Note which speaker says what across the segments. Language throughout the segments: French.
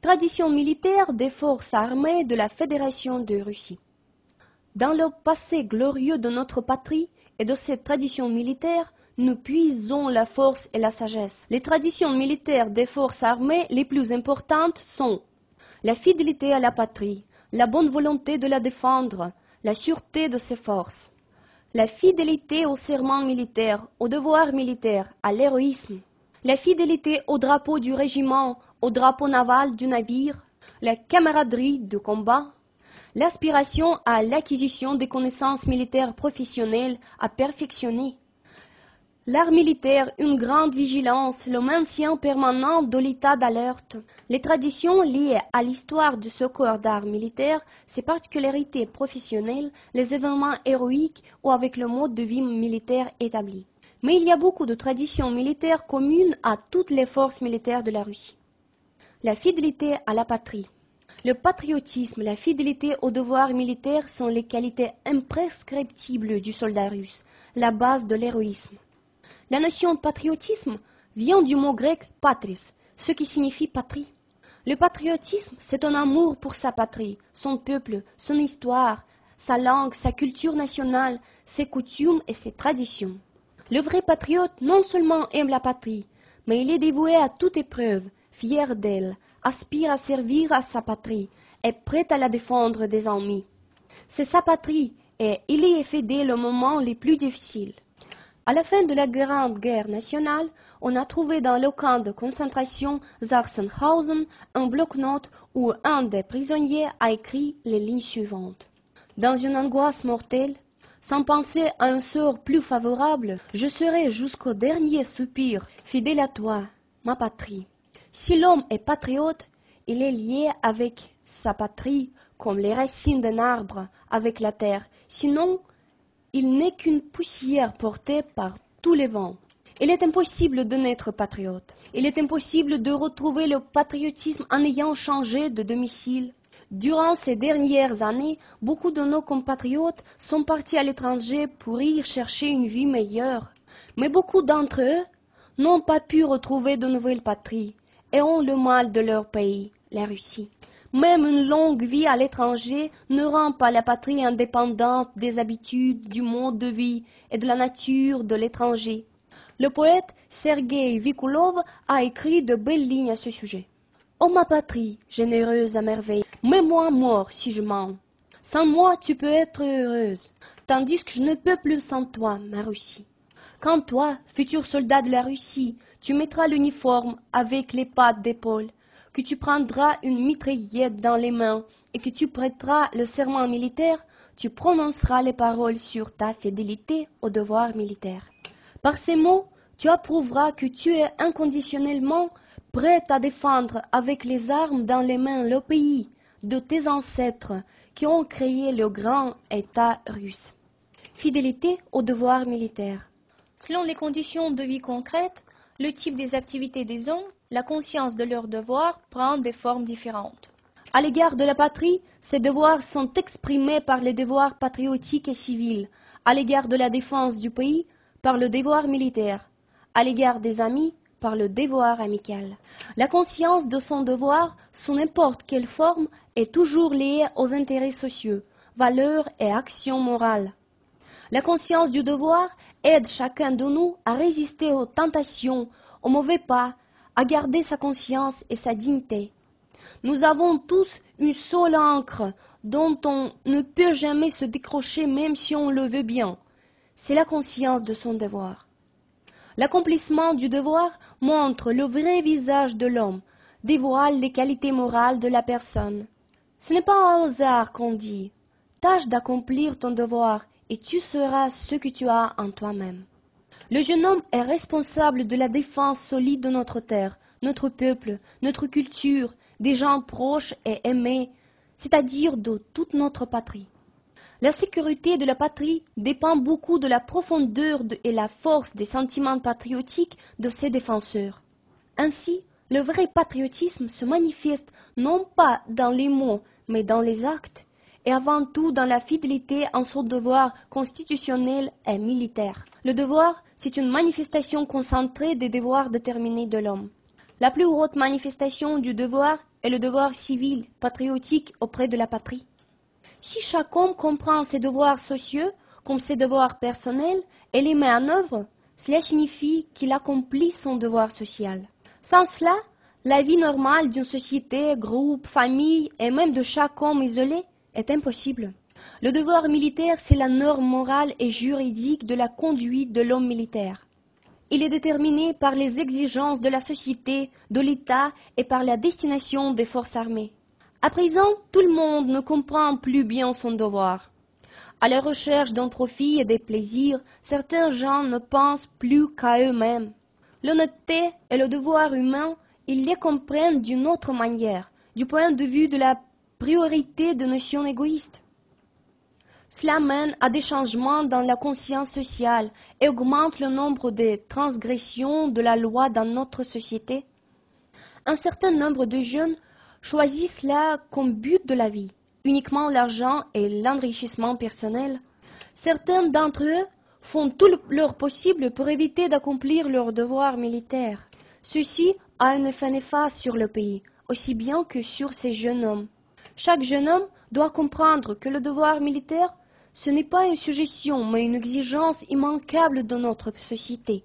Speaker 1: Tradition militaire des forces armées de la Fédération de Russie. Dans le passé glorieux de notre patrie et de cette tradition militaire, nous puisons la force et la sagesse. Les traditions militaires des forces armées les plus importantes sont la fidélité à la patrie, la bonne volonté de la défendre, la sûreté de ses forces, la fidélité au serment militaire, au devoir militaire, à l'héroïsme, la fidélité au drapeau du régiment, au drapeau naval du navire, la camaraderie de combat, l'aspiration à l'acquisition des connaissances militaires professionnelles à perfectionner, l'art militaire, une grande vigilance, le maintien permanent de l'état d'alerte, les traditions liées à l'histoire de ce corps d'art militaire, ses particularités professionnelles, les événements héroïques ou avec le mode de vie militaire établi. Mais il y a beaucoup de traditions militaires communes à toutes les forces militaires de la Russie. La fidélité à la patrie. Le patriotisme, la fidélité au devoir militaire sont les qualités imprescriptibles du soldat russe, la base de l'héroïsme. La notion de patriotisme vient du mot grec patris, ce qui signifie patrie. Le patriotisme, c'est un amour pour sa patrie, son peuple, son histoire, sa langue, sa culture nationale, ses coutumes et ses traditions. Le vrai patriote non seulement aime la patrie, mais il est dévoué à toute épreuve, fier d'elle, aspire à servir à sa patrie, est prêt à la défendre des ennemis. C'est sa patrie et il y est fait dès le moment les plus difficiles. À la fin de la Grande Guerre nationale, on a trouvé dans le camp de concentration Sachsenhausen un bloc-notes où un des prisonniers a écrit les lignes suivantes. Dans une angoisse mortelle, sans penser à un sort plus favorable, je serai jusqu'au dernier soupir fidèle à toi, ma patrie. Si l'homme est patriote, il est lié avec sa patrie comme les racines d'un arbre avec la terre. Sinon, il n'est qu'une poussière portée par tous les vents. Il est impossible de n'être patriote. Il est impossible de retrouver le patriotisme en ayant changé de domicile. Durant ces dernières années, beaucoup de nos compatriotes sont partis à l'étranger pour y chercher une vie meilleure. Mais beaucoup d'entre eux n'ont pas pu retrouver de nouvelles patries et ont le mal de leur pays, la Russie. Même une longue vie à l'étranger ne rend pas la patrie indépendante des habitudes, du mode de vie et de la nature de l'étranger. Le poète Sergueï Vikulov a écrit de belles lignes à ce sujet. Ô ma patrie, généreuse à merveille, mets-moi mort si je mens. Sans moi tu peux être heureuse, tandis que je ne peux plus sans toi, ma Russie. Quand toi, futur soldat de la Russie, tu mettras l'uniforme avec les pattes d'épaule, que tu prendras une mitraillette dans les mains et que tu prêteras le serment militaire, tu prononceras les paroles sur ta fidélité au devoir militaire. Par ces mots, tu approuveras que tu es inconditionnellement prêt à défendre avec les armes dans les mains le pays de tes ancêtres qui ont créé le grand État russe. Fidélité au devoir militaire. Selon les conditions de vie concrètes, le type des activités des hommes, la conscience de leurs devoirs prend des formes différentes. À l'égard de la patrie, ces devoirs sont exprimés par les devoirs patriotiques et civils. À l'égard de la défense du pays, par le devoir militaire. À l'égard des amis, par le devoir amical. La conscience de son devoir, sous n'importe quelle forme, est toujours liée aux intérêts sociaux, valeurs et actions morales. La conscience du devoir aide chacun de nous à résister aux tentations, aux mauvais pas, à garder sa conscience et sa dignité. Nous avons tous une seule encre dont on ne peut jamais se décrocher même si on le veut bien. C'est la conscience de son devoir. L'accomplissement du devoir montre le vrai visage de l'homme, dévoile les qualités morales de la personne. Ce n'est pas un hasard qu'on dit « Tâche d'accomplir ton devoir et tu seras ce que tu as en toi-même ». Le jeune homme est responsable de la défense solide de notre terre, notre peuple, notre culture, des gens proches et aimés, c'est-à-dire de toute notre patrie. La sécurité de la patrie dépend beaucoup de la profondeur et la force des sentiments patriotiques de ses défenseurs. Ainsi, le vrai patriotisme se manifeste non pas dans les mots, mais dans les actes, et avant tout dans la fidélité en son devoir constitutionnel et militaire. Le devoir, c'est une manifestation concentrée des devoirs déterminés de l'homme. La plus haute manifestation du devoir et le devoir civil, patriotique auprès de la patrie. Si chaque homme comprend ses devoirs sociaux comme ses devoirs personnels et les met en œuvre, cela signifie qu'il accomplit son devoir social. Sans cela, la vie normale d'une société, groupe, famille et même de chaque homme isolé est impossible. Le devoir militaire, c'est la norme morale et juridique de la conduite de l'homme militaire. Il est déterminé par les exigences de la société, de l'État et par la destination des forces armées. À présent, tout le monde ne comprend plus bien son devoir. À la recherche d'un profit et des plaisirs, certains gens ne pensent plus qu'à eux-mêmes. L'honnêteté et le devoir humain, ils les comprennent d'une autre manière, du point de vue de la priorité de notions égoïstes. Cela mène à des changements dans la conscience sociale et augmente le nombre de transgressions de la loi dans notre société. Un certain nombre de jeunes choisissent cela comme but de la vie, uniquement l'argent et l'enrichissement personnel. Certains d'entre eux font tout leur possible pour éviter d'accomplir leur devoir militaire. Ceci a un effet néfaste sur le pays, aussi bien que sur ces jeunes hommes. Chaque jeune homme doit comprendre que le devoir militaire, ce n'est pas une suggestion, mais une exigence immanquable de notre société.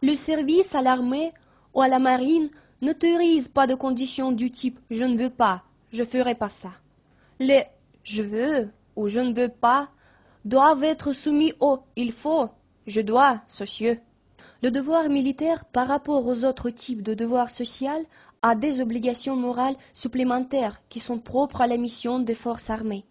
Speaker 1: Le service à l'armée ou à la marine n'autorise pas de conditions du type « je ne veux pas, je ferai pas ça ». Les « je veux » ou « je ne veux pas » doivent être soumis au « il faut »,« je dois » sociaux. Le devoir militaire, par rapport aux autres types de devoirs sociaux, a des obligations morales supplémentaires qui sont propres à la mission des forces armées.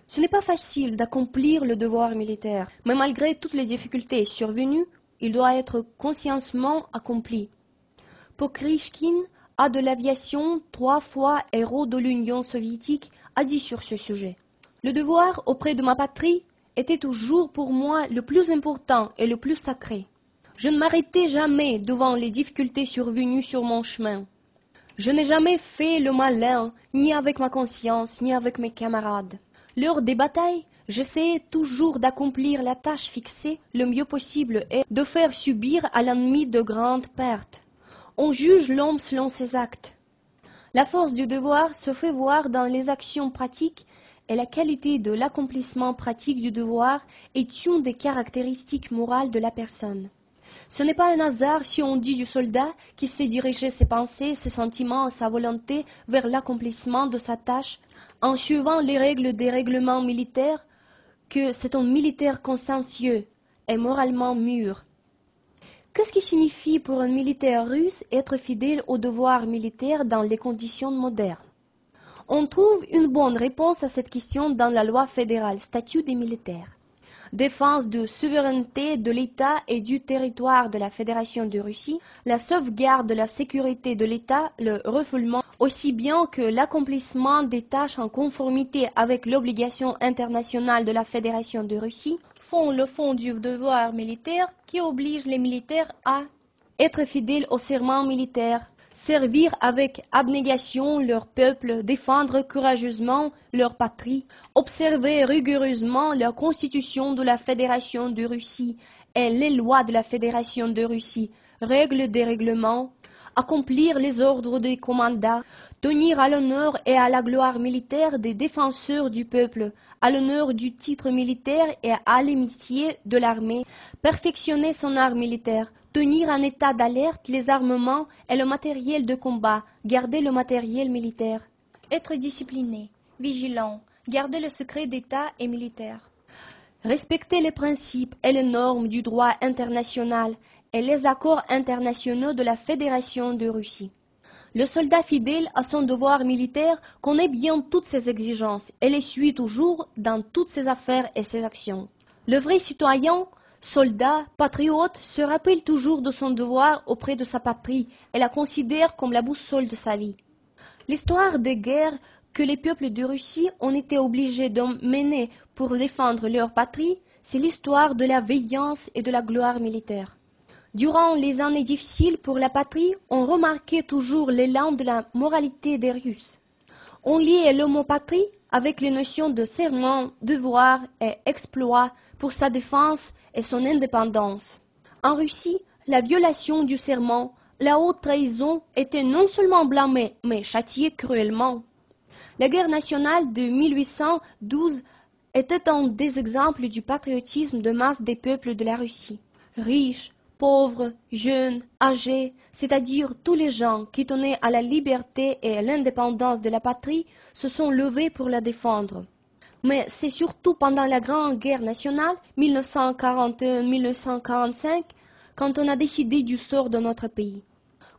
Speaker 1: Ce n'est pas facile d'accomplir le devoir militaire, mais malgré toutes les difficultés survenues, il doit être consciemment accompli. Pokrishkin a de l'aviation 3 fois héros de l'Union soviétique a dit sur ce sujet. Le devoir auprès de ma patrie était toujours pour moi le plus important et le plus sacré. Je ne m'arrêtais jamais devant les difficultés survenues sur mon chemin. Je n'ai jamais fait le malin, ni avec ma conscience, ni avec mes camarades. Lors des batailles, j'essayais toujours d'accomplir la tâche fixée le mieux possible et de faire subir à l'ennemi de grandes pertes. On juge l'homme selon ses actes. La force du devoir se fait voir dans les actions pratiques et la qualité de l'accomplissement pratique du devoir est une des caractéristiques morales de la personne. Ce n'est pas un hasard si on dit du soldat qu'il sait diriger ses pensées, ses sentiments et sa volonté vers l'accomplissement de sa tâche en suivant les règles des règlements militaires que c'est un militaire consciencieux et moralement mûr. Qu'est-ce qui signifie pour un militaire russe être fidèle au devoir militaire dans les conditions modernes? On trouve une bonne réponse à cette question dans la loi fédérale Statut des militaires. Défense de souveraineté de l'État et du territoire de la Fédération de Russie, la sauvegarde de la sécurité de l'État, le refoulement, aussi bien que l'accomplissement des tâches en conformité avec l'obligation internationale de la Fédération de Russie, font le fond du devoir militaire qui oblige les militaires à être fidèles au serment militaire, servir avec abnégation leur peuple, défendre courageusement leur patrie, observer rigoureusement la constitution de la Fédération de Russie et les lois de la Fédération de Russie, règles des règlements, accomplir les ordres des commandants, tenir à l'honneur et à la gloire militaire des défenseurs du peuple, à l'honneur du titre militaire et à l'amitié de l'armée, perfectionner son art militaire, tenir en état d'alerte les armements et le matériel de combat, garder le matériel militaire, être discipliné, vigilant, garder le secret d'État et militaire, respecter les principes et les normes du droit international et les accords internationaux de la Fédération de Russie. Le soldat fidèle à son devoir militaire connaît bien toutes ces exigences et les suit toujours dans toutes ses affaires et ses actions. Le vrai citoyen, soldat, patriote, se rappelle toujours de son devoir auprès de sa patrie et la considère comme la boussole de sa vie. L'histoire des guerres que les peuples de Russie ont été obligés de mener pour défendre leur patrie, c'est l'histoire de la vaillance et de la gloire militaire. Durant les années difficiles pour la patrie, on remarquait toujours l'élan de la moralité des Russes. On liait le mot patrie avec les notions de serment, devoir et exploit pour sa défense et son indépendance. En Russie, la violation du serment, la haute trahison était non seulement blâmée, mais châtiée cruellement. La guerre nationale de 1812 était un des exemples du patriotisme de masse des peuples de la Russie. Riches, pauvres, jeunes, âgés, c'est-à-dire tous les gens qui tenaient à la liberté et à l'indépendance de la patrie, se sont levés pour la défendre. Mais c'est surtout pendant la Grande Guerre nationale, 1941-1945, quand on a décidé du sort de notre pays,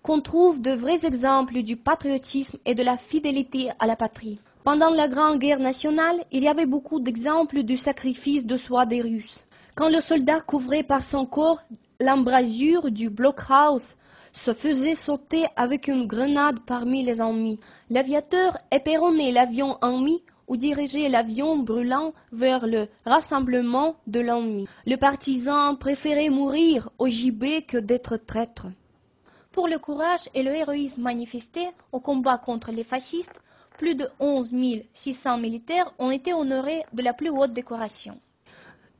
Speaker 1: qu'on trouve de vrais exemples du patriotisme et de la fidélité à la patrie. Pendant la Grande Guerre nationale, il y avait beaucoup d'exemples du sacrifice de soi des Russes. Quand le soldat couvrait par son corps l'embrasure du blockhaus, se faisait sauter avec une grenade parmi les ennemis. L'aviateur éperonnait l'avion ennemi ou dirigeait l'avion brûlant vers le rassemblement de l'ennemi. Le partisan préférait mourir au gibet que d'être traître. Pour le courage et le héroïsme manifestés au combat contre les fascistes, plus de 11 600 militaires ont été honorés de la plus haute décoration.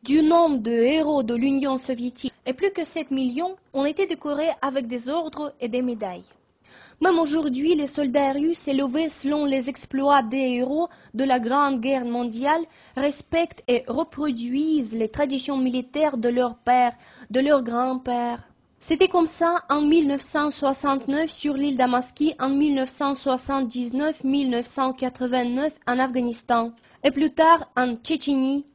Speaker 1: Du nombre de héros de l'Union soviétique, et plus que 7 millions ont été décorés avec des ordres et des médailles. Même aujourd'hui, les soldats russes élevés selon les exploits des héros de la Grande Guerre mondiale respectent et reproduisent les traditions militaires de leurs pères, de leurs grands-pères. C'était comme ça en 1969 sur l'île d'Amaski, en 1979-1989 en Afghanistan, et plus tard en Tchétchénie.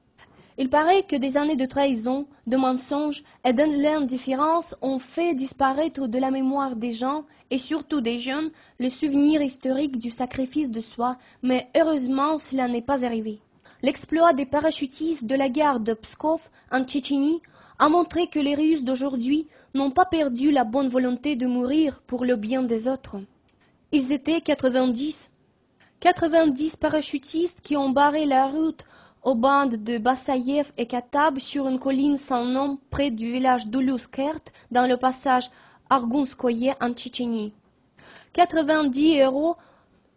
Speaker 1: Il paraît que des années de trahison, de mensonges et de l'indifférence ont fait disparaître de la mémoire des gens, et surtout des jeunes, le souvenir historique du sacrifice de soi, mais heureusement cela n'est pas arrivé. L'exploit des parachutistes de la gare de Pskov en Tchétchénie a montré que les Russes d'aujourd'hui n'ont pas perdu la bonne volonté de mourir pour le bien des autres. Ils étaient 90 parachutistes qui ont barré la route aux bandes de Bassaïev et Katab sur une colline sans nom près du village d'Uluskert dans le passage Argunskoye en Tchétchénie. 90 héros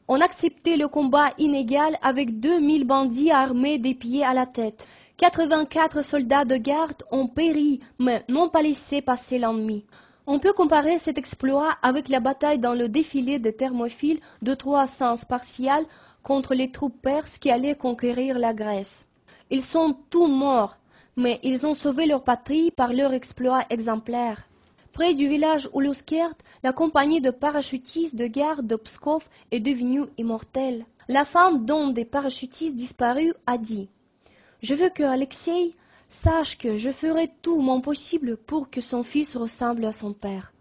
Speaker 1: ont accepté le combat inégal avec 2000 bandits armés des pieds à la tête. 84 soldats de garde ont péri mais n'ont pas laissé passer l'ennemi. On peut comparer cet exploit avec la bataille dans le défilé des Thermopyles de Troie spartiale contre les troupes perses qui allaient conquérir la Grèce. Ils sont tous morts, mais ils ont sauvé leur patrie par leur exploit exemplaire. Près du village Uluskert, la compagnie de parachutistes de garde de Pskov est devenue immortelle. La femme d'un des parachutistes disparus a dit « Je veux que Alexei sache que je ferai tout mon possible pour que son fils ressemble à son père. »